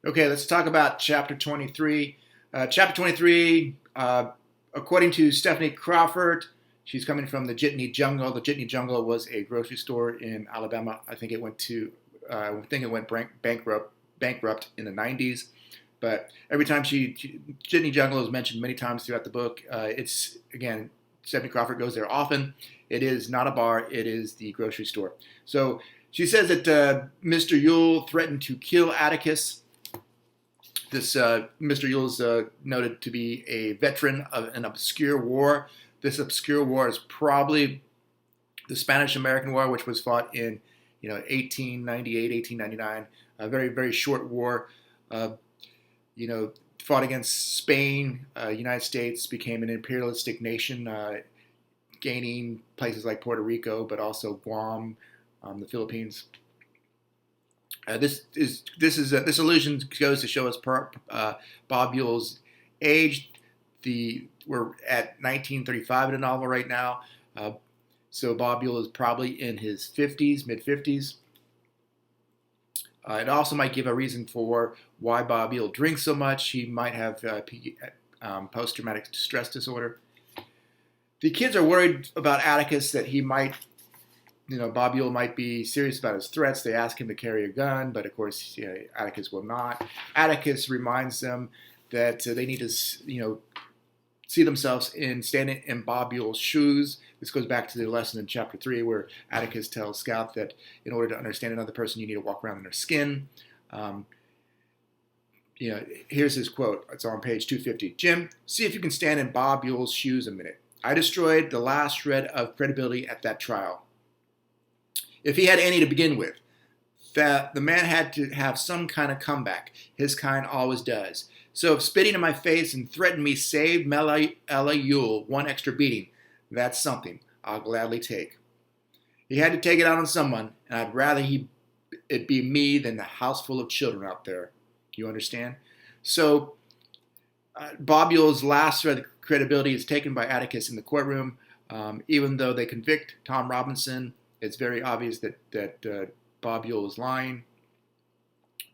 Okay, let's talk about Chapter 23. Chapter 23, according to Stephanie Crawford, she's coming from the Jitney Jungle. The Jitney Jungle was a grocery store in Alabama. I think it went bankrupt in the 90s. But every time Jitney Jungle is mentioned many times throughout the book. It's, again, Stephanie Crawford goes there often. It is not a bar, it is the grocery store. So she says that Mr. Yule threatened to kill Atticus. This Mr. Yule is noted to be a veteran of an obscure war. This obscure war is probably the Spanish-American War, which was fought in 1898, 1899. A very, very short war. Fought against Spain. United States became an imperialistic nation, gaining places like Puerto Rico, but also Guam, the Philippines. This illusion goes to show us Bob Yule's age. We're at 1935 in the novel right now, so Bob Yule is probably in his 50s, mid 50s. It also might give a reason for why Bob Yule drinks so much. He might have post-traumatic stress disorder. The kids are worried about Atticus, that he might. Bob Yule might be serious about his threats. They ask him to carry a gun, but of course, Atticus will not. Atticus reminds them that they need to, see themselves standing in Bob Yule's shoes. This goes back to the lesson in Chapter 3 where Atticus tells Scout that in order to understand another person, you need to walk around in their skin. Here's his quote. It's on page 250. Jim, see if you can stand in Bob Yule's shoes a minute. I destroyed the last shred of credibility at that trial. If he had any to begin with, the man had to have some kind of comeback. His kind always does. So if spitting in my face and threatening me saved Ella Yule one extra beating, that's something I'll gladly take. He had to take it out on someone, and I'd rather it be me than the house full of children out there. You understand? So Bob Yule's last thread of credibility is taken by Atticus in the courtroom. Even though they convict Tom Robinson, it's very obvious that Bob Yule is lying.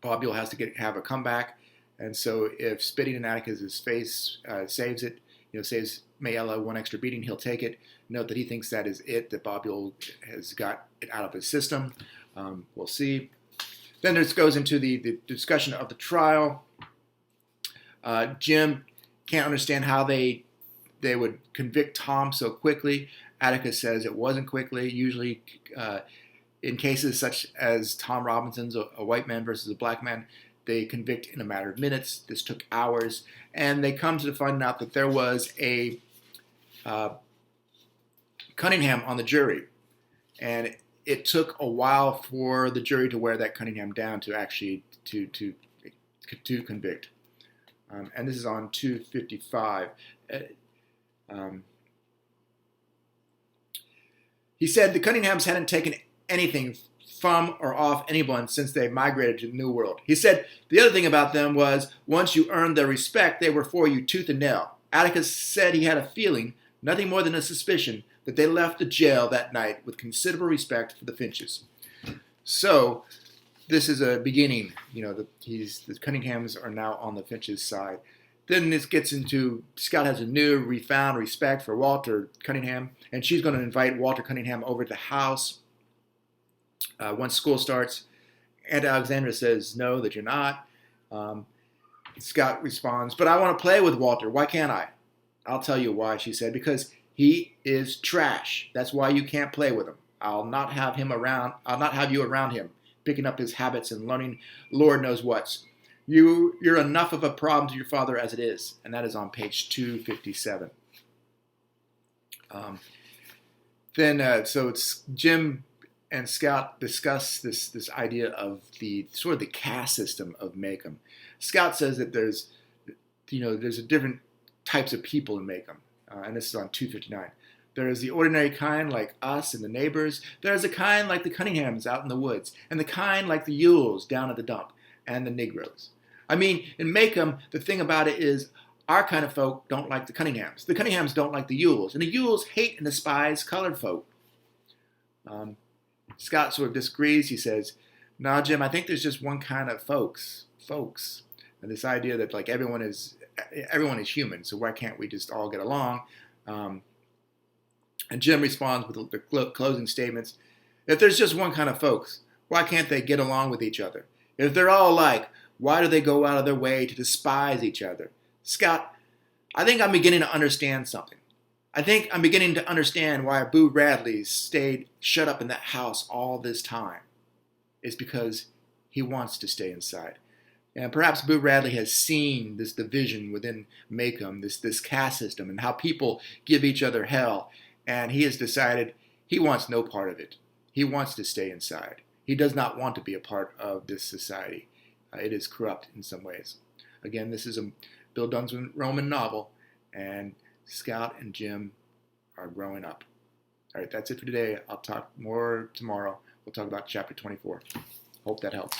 Bob Yule has to have a comeback. And so if spitting in Atticus's face saves it, saves Mayella one extra beating, he'll take it. Note that he thinks that is it, that Bob Yule has got it out of his system. We'll see. Then this goes into the discussion of the trial. Jim can't understand how they would convict Tom so quickly. Atticus says it wasn't quickly. Usually in cases such as Tom Robinson's, a white man versus a black man, they convict in a matter of minutes. This took hours. And they come to find out that there was a Cunningham on the jury. And it took a while for the jury to wear that Cunningham down to actually to convict. And this is on 255. He said the Cunninghams hadn't taken anything from or off anyone since they migrated to the New World. He said the other thing about them was once you earned their respect, they were for you tooth and nail. Atticus said he had a feeling, nothing more than a suspicion, that they left the jail that night with considerable respect for the Finches. So this is a beginning. The Cunninghams are now on the Finches' side. Then this gets into Scout has a new refound respect for Walter Cunningham, and she's going to invite Walter Cunningham over to the house once school starts. Aunt Alexandra says, no, that you're not. Scout responds, but I want to play with Walter. Why can't I? I'll tell you why, she said, because he is trash. That's why you can't play with him. I'll not have him around. I'll not have you around him, picking up his habits and learning Lord knows what's. You're enough of a problem to your father as it is. And that is on page 257. So it's Jim and Scout discuss this idea of the sort of the caste system of Maycomb. Scout says that there's a different types of people in Maycomb, and this is on 259. There is the ordinary kind like us and the neighbors. There is a kind like the Cunninghams out in the woods, and the kind like the Yules down at the dump, and the Negroes. I mean, in Maycomb, the thing about it is our kind of folk don't like the Cunninghams. The Cunninghams don't like the Yules, and the Yules hate and despise colored folk. Scott sort of disagrees. He says, No, Jim, I think there's just one kind of folks. And this idea that like everyone is human, so why can't we just all get along? Um, and Jim responds with the closing statements. If there's just one kind of folks, why can't they get along with each other? If they're all alike, why do they go out of their way to despise each other? Scott, I think I'm beginning to understand something. I think I'm beginning to understand why Boo Radley stayed shut up in that house all this time. It's because he wants to stay inside. And perhaps Boo Radley has seen this division within Maycomb, this caste system, and how people give each other hell. And he has decided he wants no part of it. He wants to stay inside. He does not want to be a part of this society. It is corrupt in some ways. Again, this is a Bill Dunsman Roman novel, and Scout and Jim are growing up. All right, that's it for today. I'll talk more tomorrow. We'll talk about chapter 24. Hope that helps.